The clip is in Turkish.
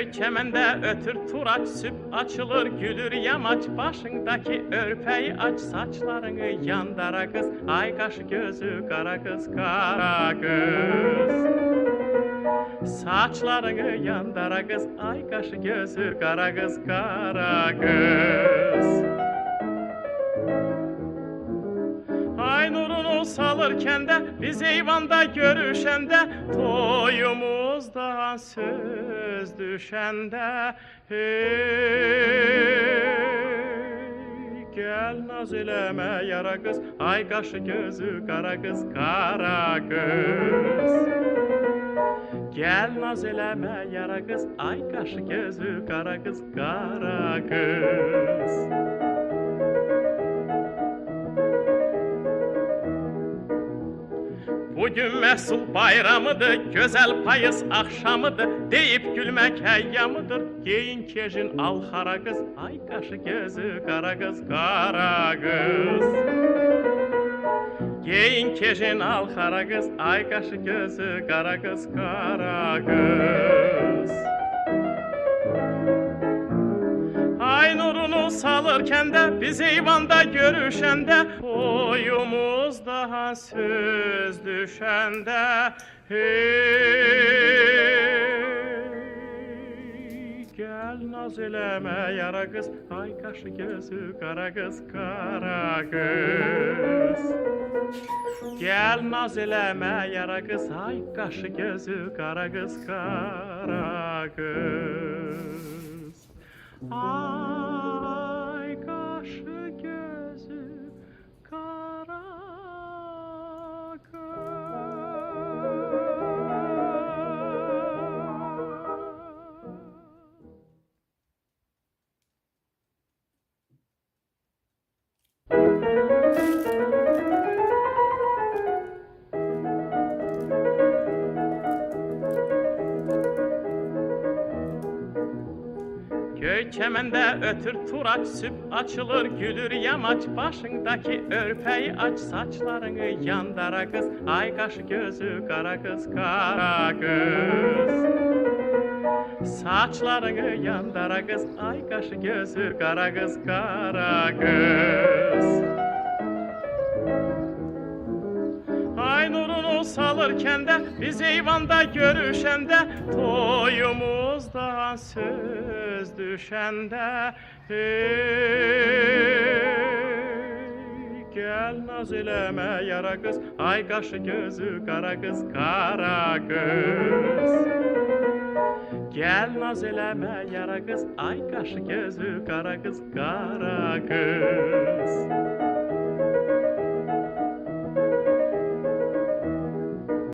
Köy çemende ötür turaç, süp açılır gülür yamaç. Başındaki örpeyi aç, saçlarını yandara kız. Ay kaşı gözü kara kız, kara kız. Saçlarını yandara kız, ay kaşı gözü kara kız, kara kız. Ay nurunu salırken de biz eyvanda görüşende, toyumuzdan söz düşende, hey, gel naz eleme yara kız, ay kaşı gözü kara kız, kara kız. Gel naz eleme yara kız, ay kaşı gözü kara kız, kara kız. Bugün mesul bayramıdır, güzel payız akşamıdır. Deyip gülmek heyyamıdır, giyin kejin al hara kız. Ay kaşı gözü kara kız, kara kız. Giyin kejin al hara kız, ay kaşı gözü kara kız, kara kız. Ay nurunu salırken de biz eyvanda görüşende, toyumuzdan söz düşende, hey, gel naz eleme yara kız, ay kaşı gözü kara kız, kara kız. Gel naz eleme yara kız, ay kaşı gözü kara kız, kara kız. Ay kaşı gözü kara kız. Köy çemende ötür turaç, süp açılır gülür yamaç. Başındaki örpeyi aç, saçlarını yandara kız. Ay kaşı gözü kara kız, kara kız. Saçlarını yandara kız, ay kaşı gözü kara kız, kara kız. Ay nurunu salırken de biz eyvanda görüşende, toyumuzdan söz düşende, hey, gel naz eleme yara kız, ay kaşı gözü kara kız, kara kız. Gel naz eleme yara kız, ay kaşı gözü kara kız, kara kız.